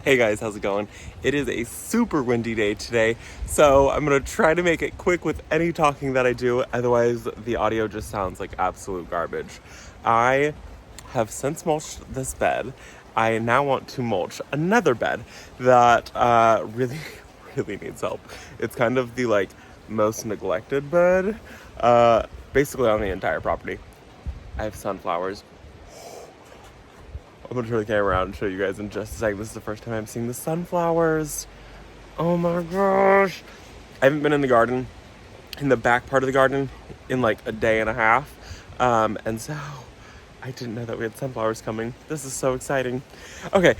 Hey guys, how's it going? It is a super windy day today, so I'm gonna try to make it quick with any talking that I do, otherwise the audio just sounds like absolute garbage. I have since mulched this bed. I now want to mulch another bed that really, really needs help. It's kind of the most neglected bed, basically on the entire property. I have sunflowers. I'm gonna turn the camera around and show you guys in just a second. This is the first time I'm seeing the sunflowers. Oh my gosh. I haven't been in the garden, in the back part of the garden, in like a day and a half. And so I didn't know that we had sunflowers coming. This is so exciting. Okay.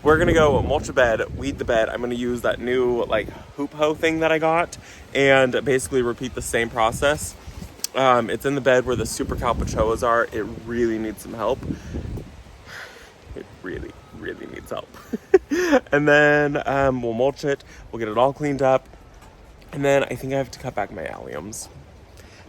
We're gonna go mulch a bed, weed the bed. I'm gonna use that new hoop hoe thing that I got and basically repeat the same process. It's in the bed where the super calpachoas are. It really needs some help. It really, really needs help. And then we'll mulch it. We'll get it all cleaned up. And then I think I have to cut back my alliums.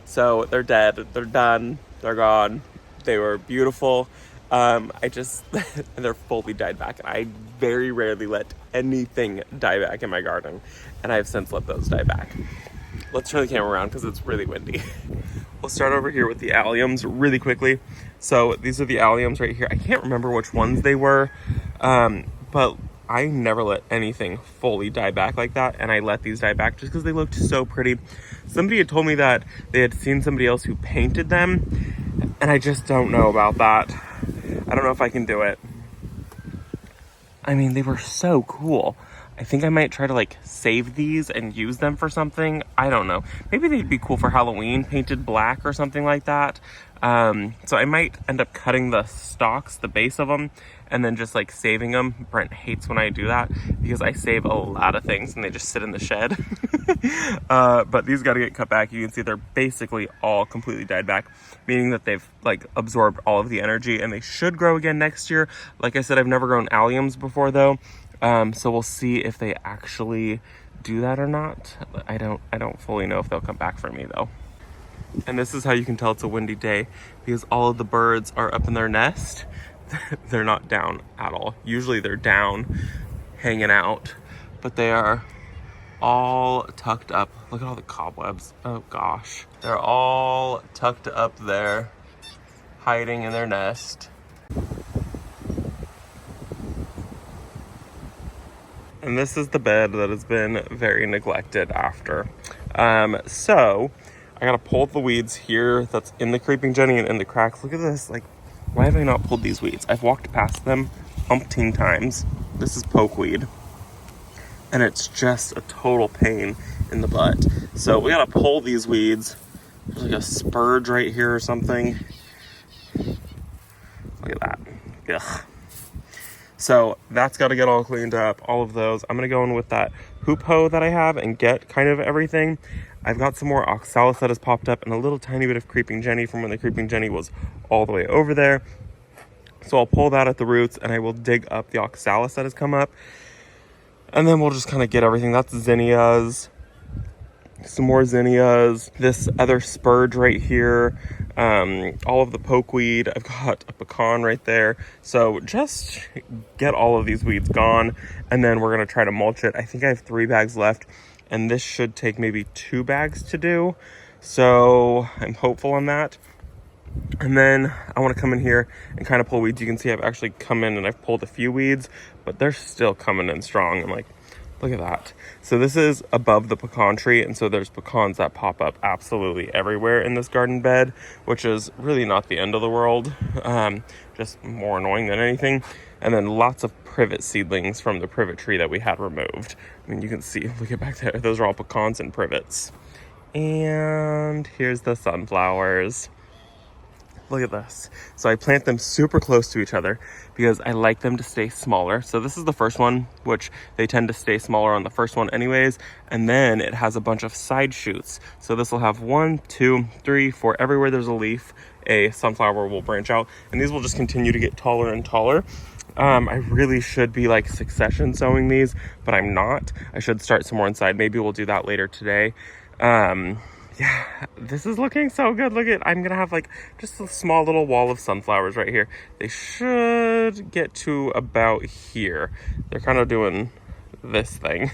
So they're dead. They're done. They're gone. They were beautiful. They're fully died back. And I very rarely let anything die back in my garden. And I've since let those die back. Let's turn the camera around because it's really windy. We'll start over here with the alliums really quickly. So these are the alliums right here. I can't remember which ones they were, but I never let anything fully die back like that. And I let these die back just because they looked so pretty. Somebody had told me that they had seen somebody else who painted them, and I just don't know about that. I don't know if I can do it. I mean, they were so cool. I think I might try to save these and use them for something. I don't know. Maybe they'd be cool for Halloween, painted black or something like that. So I might end up cutting the stalks, the base of them, and then just saving them. Brent hates when I do that because I save a lot of things and they just sit in the shed. But these got to get cut back. You can see they're basically all completely died back, meaning that they've absorbed all of the energy and they should grow again next year. Like I said, I've never grown alliums before though. So we'll see if they actually do that or not. I don't fully know if they'll come back for me though. And this is how you can tell it's a windy day, because all of the birds are up in their nest. They're not down at all. Usually they're down, hanging out, but they are all tucked up. Look at all the cobwebs. Oh gosh. They're all tucked up there, hiding in their nest. And this is the bed that has been very neglected after. So I gotta pull the weeds here that's in the creeping Jenny and in the cracks. Look at this, why have I not pulled these weeds? I've walked past them umpteen times. This is pokeweed. And it's just a total pain in the butt. So we gotta pull these weeds. There's a spurge right here or something. Look at that, ugh. So that's got to get all cleaned up, all of those. I'm going to go in with that hoop hoe that I have and get kind of everything. I've got some more oxalis that has popped up and a little tiny bit of creeping Jenny from when the creeping Jenny was all the way over there. So I'll pull that at the roots and I will dig up the oxalis that has come up. And then we'll just kind of get everything. That's zinnias, some more zinnias, this other spurge right here, all of the pokeweed. I've got a pecan right there. So just get all of these weeds gone, and then we're going to try to mulch it. I think I have 3 bags left, and this should take maybe 2 bags to do. So I'm hopeful on that. And then I want to come in here and kind of pull weeds. You can see I've actually come in and I've pulled a few weeds, but they're still coming in strong. I'm look at that. So this is above the pecan tree, and so there's pecans that pop up absolutely everywhere in this garden bed, which is really not the end of the world, just more annoying than anything. And then lots of privet seedlings from the privet tree that we had removed. I mean, you can see, look at back there, those are all pecans and privets. And here's the sunflowers. Look at this. So I plant them super close to each other because I like them to stay smaller. So this is the first one, which they tend to stay smaller on the first one anyways. And then it has a bunch of side shoots. So this will have 1, 2, 3, 4. Everywhere there's a leaf, a sunflower will branch out. And these will just continue to get taller and taller. I really should be succession sowing these, but I'm not. I should start some more inside. Maybe we'll do that later today. Yeah, this is looking so good. Look at, I'm gonna have like just a small little wall of sunflowers right here. They should get to about here. They're kind of doing this thing.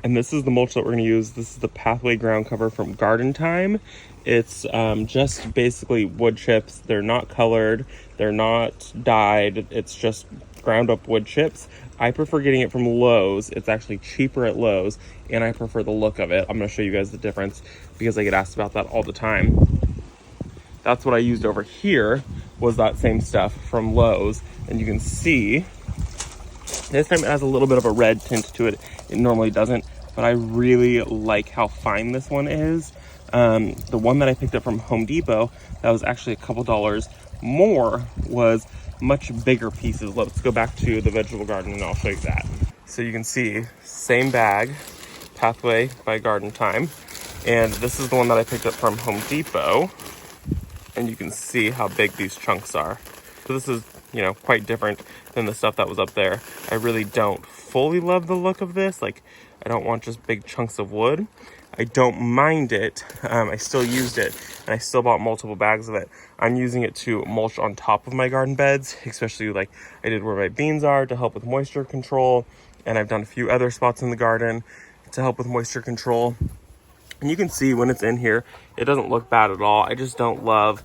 And this is the mulch that we're gonna use. This is the Pathway ground cover from Garden Time. It's just basically wood chips. They're not colored, they're not dyed. It's just ground up wood chips. I prefer getting it from Lowe's. It's actually cheaper at Lowe's, and I prefer the look of it. I'm gonna show you guys the difference because I get asked about that all the time. That's what I used over here, was that same stuff from Lowe's. And you can see, this time it has a little bit of a red tint to it. It normally doesn't, but I really like how fine this one is. The one that I picked up from Home Depot, that was actually a couple dollars more, was much bigger pieces. Let's go back to the vegetable garden and I'll show you that. So you can see, same bag, Pathway by Garden Time. And this is the one that I picked up from Home Depot. And you can see how big these chunks are. So this is, you know, quite different than the stuff that was up there. I really don't fully love the look of this. Like, I don't want just big chunks of wood. I don't mind it. I still used it, and I still bought multiple bags of it. I'm using it to mulch on top of my garden beds, especially like I did where my beans are to help with moisture control. And I've done a few other spots in the garden to help with moisture control. And you can see when it's in here, it doesn't look bad at all. I just don't love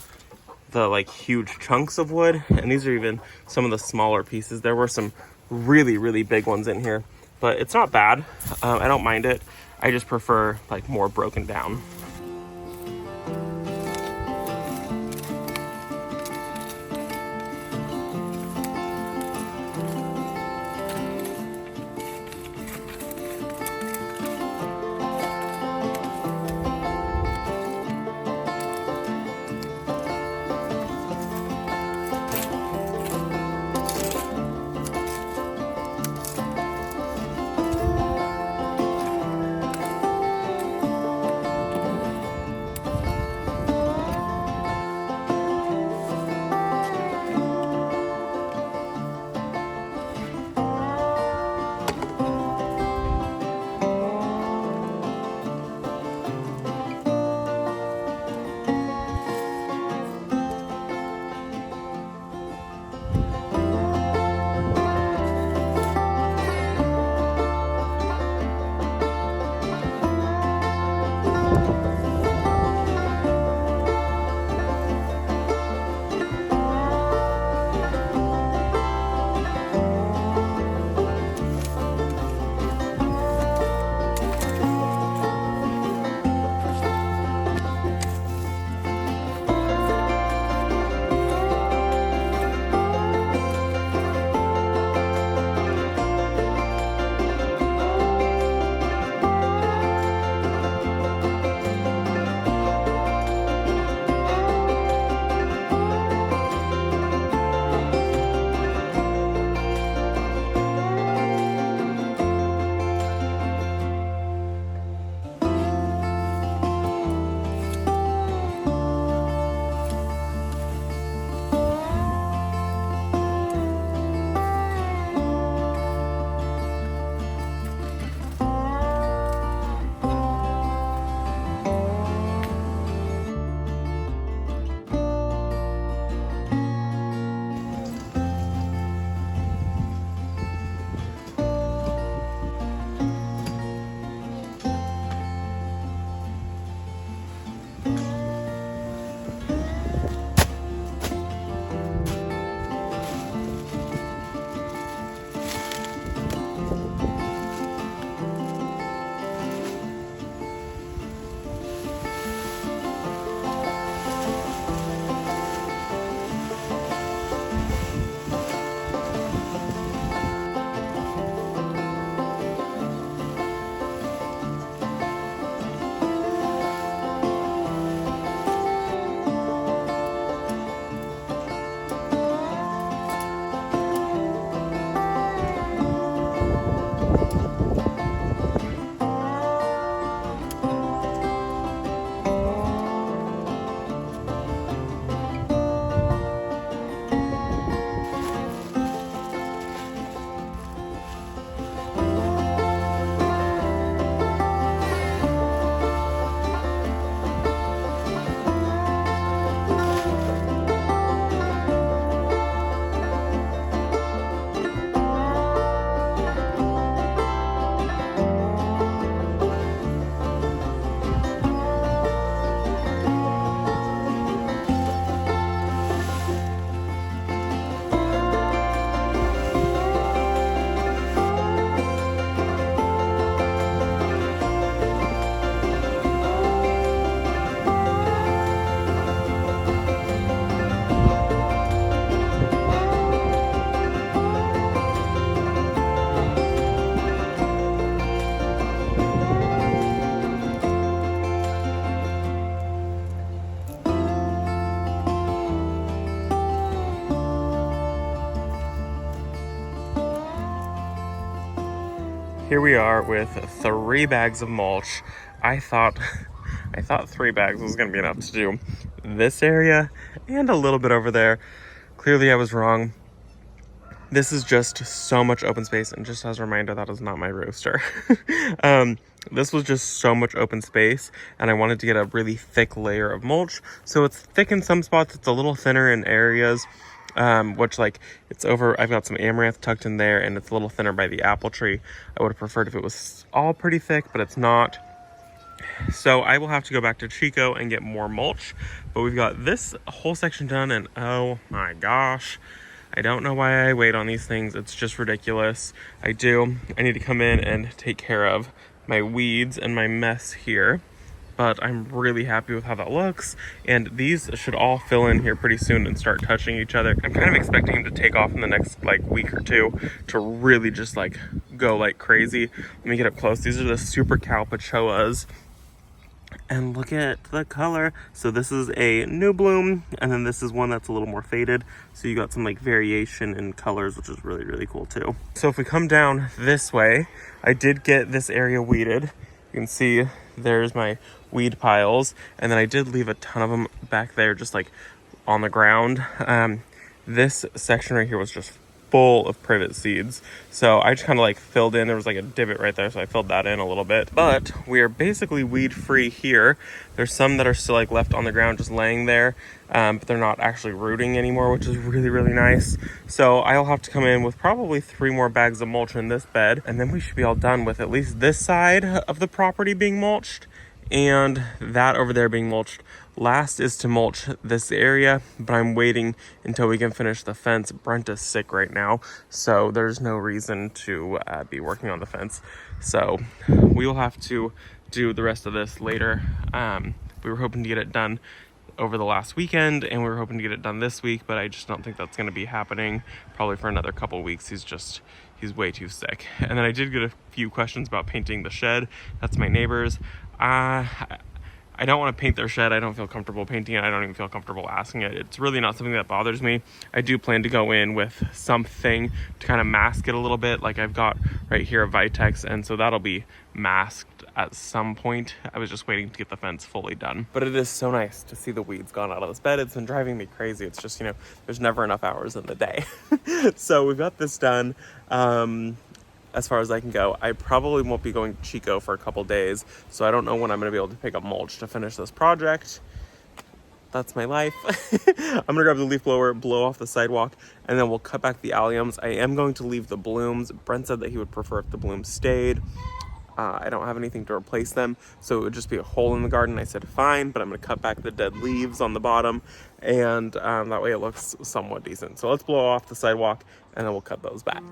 the like huge chunks of wood. And these are even some of the smaller pieces. There were some really, really big ones in here, but it's not bad. I don't mind it. I just prefer like more broken down. here we are with 3 bags of mulch. I thought 3 bags was gonna be enough to do this area and a little bit over there. Clearly I was wrong. This is just so much open space, and just as a reminder, that is not my rooster. This was just so much open space, and I wanted to get a really thick layer of mulch. So it's thick in some spots, it's a little thinner in areas, which like it's over. I've got some amaranth tucked in there, and it's a little thinner by the apple tree. I would have preferred if it was all pretty thick, but it's not. So I will have to go back to Chico and get more mulch, but we've got this whole section done, and oh my gosh, I don't know why I wait on these things. It's just ridiculous. I need to come in and take care of my weeds and my mess here, but I'm really happy with how that looks, and these should all fill in here pretty soon and start touching each other. I'm kind of expecting him to take off in the next like week or two to really just like go like crazy. Let me get up close. These are the super calpachoas. And look at the color. So this is a new bloom, and then this is one that's a little more faded. So you got some like variation in colors, which is really, really cool too. So if we come down this way, I did get this area weeded. You can see there's my weed piles, and then I did leave a ton of them back there just like on the ground. This section right here was just full of privet seeds, so I just kind of like filled in. There was like a divot right there, so I filled that in a little bit. But we are basically weed free here. There's some that are still like left on the ground just laying there, but they're not actually rooting anymore, which is really, really nice. So I'll have to come in with probably 3 more bags of mulch in this bed, and then we should be all done with at least this side of the property being mulched and that over there being mulched. Last is to mulch this area, but I'm waiting until we can finish the fence. Brent is sick right now, so there's no reason to be working on the fence. So we will have to do the rest of this later. We were hoping to get it done over the last weekend, and we were hoping to get it done this week, but I just don't think that's going to be happening probably for another couple weeks. He's way too sick. And then I did get a few questions about painting the shed. That's my neighbor's. I don't want to paint their shed. I don't feel comfortable painting it. I don't even feel comfortable asking it. It's really not something that bothers me. I do plan to go in with something to kind of mask it a little bit. Like I've got right here a Vitex, and so that'll be masked at some point. I was just waiting to get the fence fully done. But it is so nice to see the weeds gone out of this bed. It's been driving me crazy. It's just, there's never enough hours in the day. So we've got this done. As far as I can go. I probably won't be going to Chico for a couple days, so I don't know when I'm going to be able to pick up mulch to finish this project. That's my life. I'm going to grab the leaf blower, blow off the sidewalk, and then we'll cut back the alliums. I am going to leave the blooms. Brent said that he would prefer if the blooms stayed. I don't have anything to replace them, so it would just be a hole in the garden. I said fine, but I'm going to cut back the dead leaves on the bottom, and that way it looks somewhat decent. So let's blow off the sidewalk, and then we'll cut those back.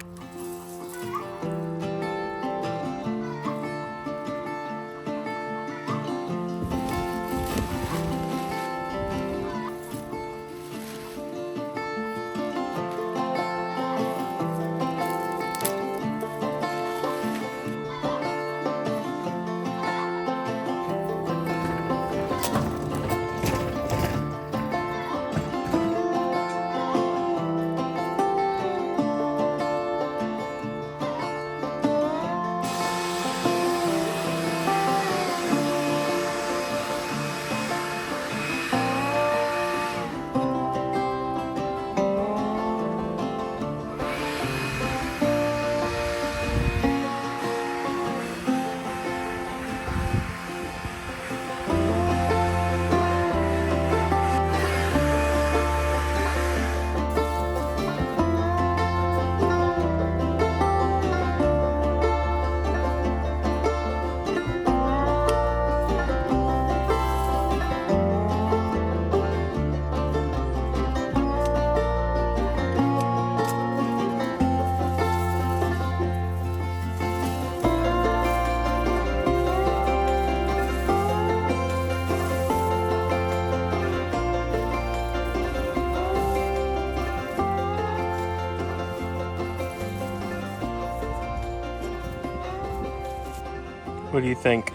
What do you think?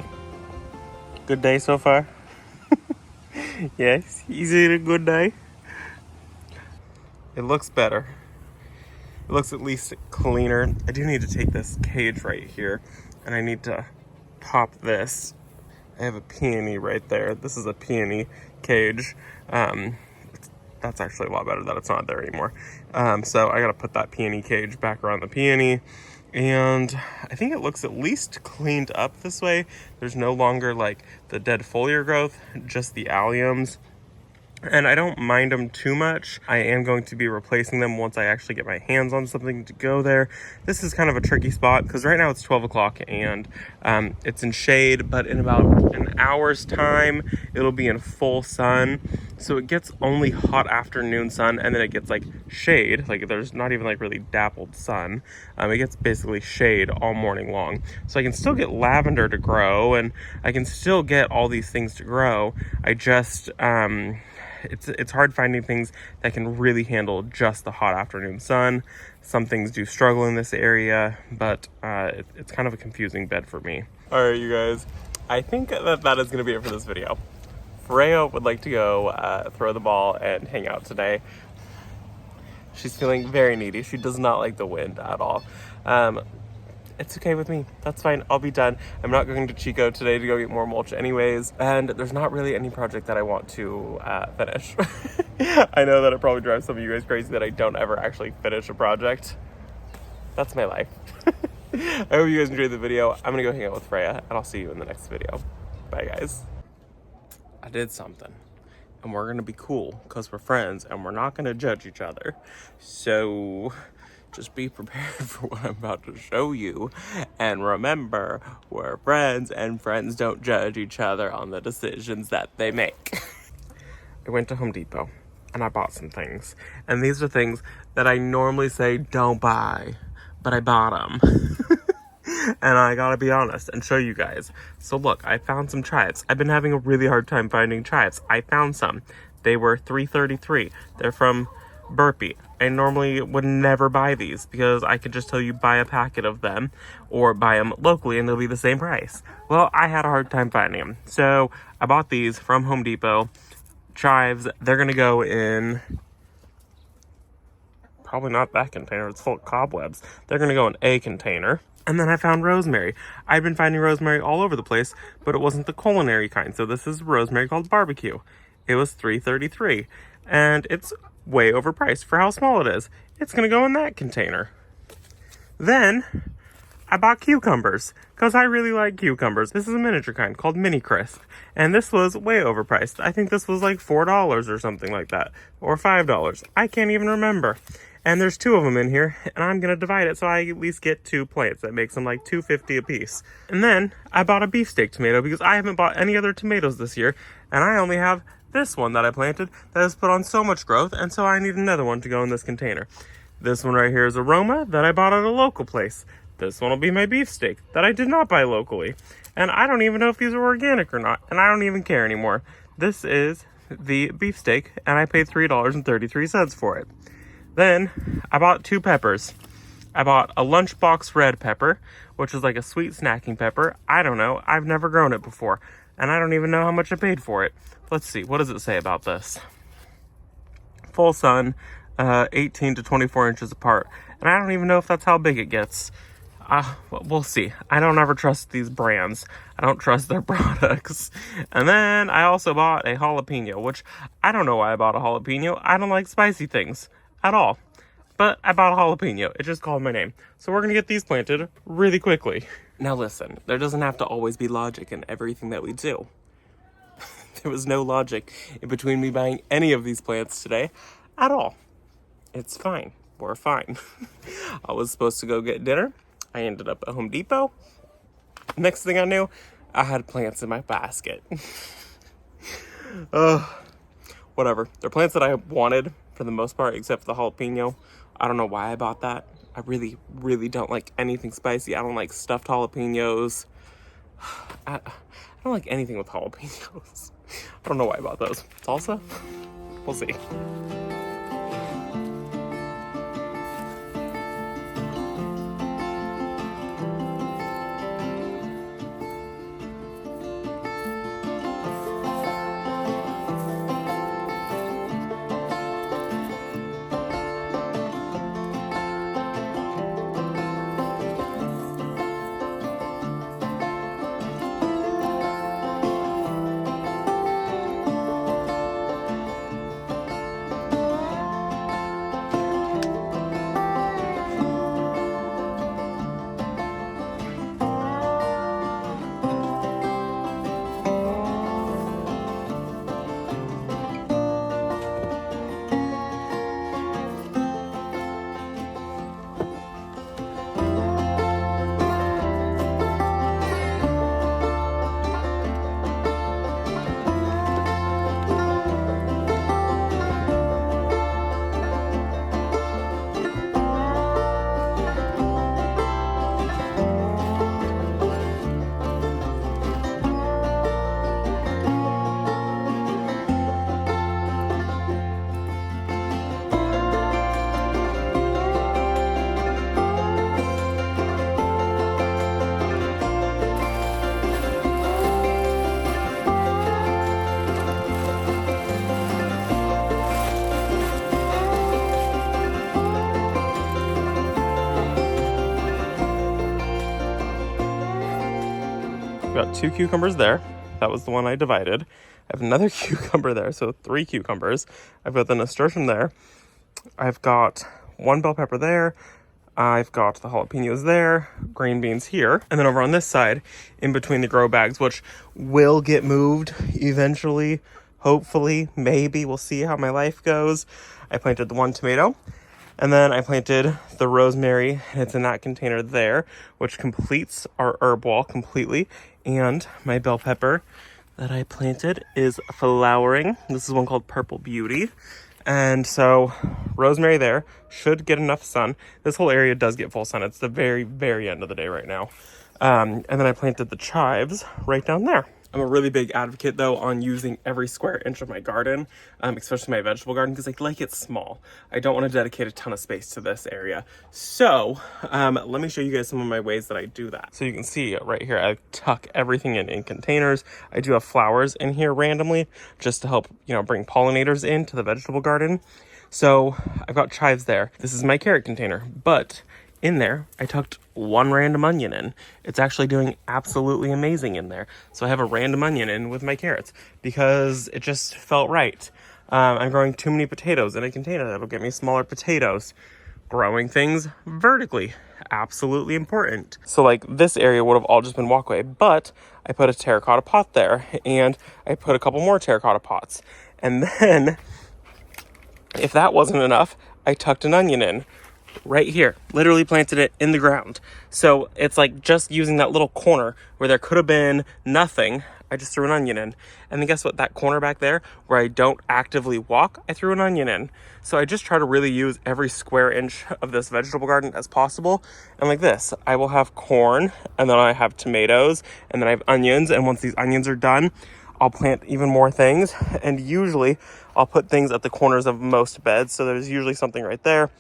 Good day so far? Yes, is it a good day? It looks better. It looks at least cleaner. I do need to take this cage right here, and I need to pop this. I have a peony right there. This is a peony cage. That's actually a lot better that it's not there anymore. So I gotta put that peony cage back around the peony. And I think it looks at least cleaned up this way. There's no longer like the dead foliar growth, just the alliums. And I don't mind them too much. I am going to be replacing them once I actually get my hands on something to go there. This is kind of a tricky spot because right now it's 12 o'clock and it's in shade, but in about an hour's time, it'll be in full sun. So it gets only hot afternoon sun, and then it gets like shade. Like there's not even like really dappled sun. It gets basically shade all morning long. So I can still get lavender to grow, and I can still get all these things to grow. I just, it's hard finding things that can really handle just the hot afternoon sun. Some things do struggle in this area, but it's kind of a confusing bed for me. All right, you guys, I think that is going to be it for this video. Freya would like to go throw the ball and hang out today. She's feeling very needy. She does not like the wind at all. It's okay with me. That's fine. I'll be done. I'm not going to Chico today to go get more mulch anyways. And there's not really any project that I want to finish. I know that it probably drives some of you guys crazy that I don't ever actually finish a project. That's my life. I hope you guys enjoyed the video. I'm going to go hang out with Freya, and I'll see you in the next video. Bye, guys. I did something. And we're going to be cool because we're friends, and we're not going to judge each other. So just be prepared for what I'm about to show you. And remember, we're friends, and friends don't judge each other on the decisions that they make. I went to Home Depot, and I bought some things. And these are things that I normally say don't buy, but I bought them. And I gotta be honest and show you guys. So look, I found some chives. I've been having a really hard time finding chives. I found some. They were $3.33. They're from Burpee. I normally would never buy these because I could just tell you buy a packet of them or buy them locally and they'll be the same price. Well, I had a hard time finding them. So I bought these from Home Depot. Chives, they're gonna go in probably not that container. It's full of cobwebs. They're gonna go in a container. And then I found rosemary. I've been finding rosemary all over the place, but it wasn't the culinary kind. So this is rosemary called barbecue. It was $3.33, and it's way overpriced for how small it is. It's gonna go in that container. Then I bought cucumbers because I really like cucumbers. This is a miniature kind called Mini Crisp, and this was way overpriced. I think this was like $4 or something like that, or $5. I can't even remember. And there's 2 of them in here, and I'm gonna divide it so I at least get 2 plants. That makes them like $2.50 a piece. And then I bought a beefsteak tomato because I haven't bought any other tomatoes this year, and I only have this one that I planted that has put on so much growth, and so I need another one to go in this container. This one right here is aroma that I bought at a local place. This one will be my beefsteak that I did not buy locally. And I don't even know if these are organic or not, and I don't even care anymore. This is the beefsteak, and I paid $3.33 for it. Then I bought 2 peppers. I bought a lunchbox red pepper, which is like a sweet snacking pepper. I don't know. I've never grown it before, and I don't even know how much I paid for it. Let's see. What does it say about this? Full sun, 18 to 24 inches apart. And I don't even know if that's how big it gets. We'll see. I don't ever trust these brands. I don't trust their products. And then I also bought a jalapeno, which I don't know why I bought a jalapeno. I don't like spicy things at all. But I bought a jalapeno. It just called my name. So we're going to get these planted really quickly. Now listen, there doesn't have to always be logic in everything that we do. There was no logic in between me buying any of these plants today at all. It's fine. We're fine. I was supposed to go get dinner. I ended up at Home Depot. Next thing I knew, I had plants in my basket. Whatever. They're plants that I wanted for the most part, except for the jalapeno. I don't know why I bought that. I really, really don't like anything spicy. I don't like stuffed jalapenos. I don't like anything with jalapenos. I don't know why I bought those. Salsa? We'll see. got 2 cucumbers there. That was the one I divided. I have another cucumber there, so 3 cucumbers. I've got the nasturtium there. I've got 1 bell pepper there. I've got the jalapenos there, green beans here. And then over on this side, in between the grow bags, which will get moved eventually, hopefully, maybe. We'll see how my life goes. I planted the 1 tomato. And then I planted the rosemary, and it's in that container there, which completes our herb wall completely. And my bell pepper that I planted is flowering. This is one called Purple Beauty. And so rosemary there should get enough sun. This whole area does get full sun. It's the very, very end of the day right now. And then I planted the chives right down there. I'm a really big advocate, though, on using every square inch of my garden, especially my vegetable garden, because I like it small. I don't want to dedicate a ton of space to this area. So let me show you guys some of my ways that I do that. So you can see right here, I tuck everything in containers. I do have flowers in here randomly just to help, bring pollinators into the vegetable garden. So I've got chives there. This is my carrot container, but in there, I tucked 1 random onion in. It's actually doing absolutely amazing in there. So I have a random onion in with my carrots because it just felt right. I'm growing too many potatoes in a container. That'll get me smaller potatoes. Growing things vertically, absolutely important. So like this area would have all just been walkway, but I put a terracotta pot there and I put a couple more terracotta pots. And then if that wasn't enough, I tucked an onion in. Right here, literally planted it in the ground. So it's like just using that little corner where there could have been nothing. I just threw an onion in. And then guess what? That corner back there where I don't actively walk, I threw an onion in. So I just try to really use every square inch of this vegetable garden as possible. And like this, I will have corn, and then I have tomatoes, and then I have onions. And once these onions are done, I'll plant even more things. And usually I'll put things at the corners of most beds. So there's usually something right there.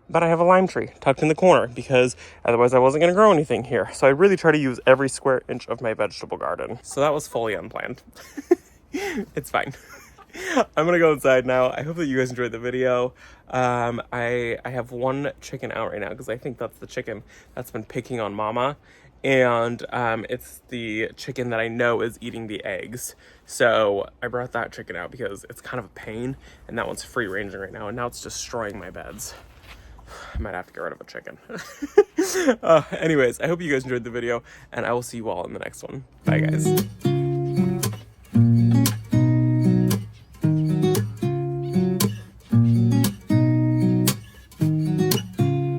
But I have a lime tree tucked in the corner because otherwise I wasn't going to grow anything here. So I really try to use every square inch of my vegetable garden. So that was fully unplanned. It's fine. I'm going to go inside now. I hope that you guys enjoyed the video. I have 1 chicken out right now because I think that's the chicken that's been picking on Mama. And it's the chicken that I know is eating the eggs. So I brought that chicken out because it's kind of a pain. And that one's free ranging right now. And now it's destroying my beds. I might have to get rid of a chicken. Anyways, I hope you guys enjoyed the video, and I will see you all in the next one. Bye, guys.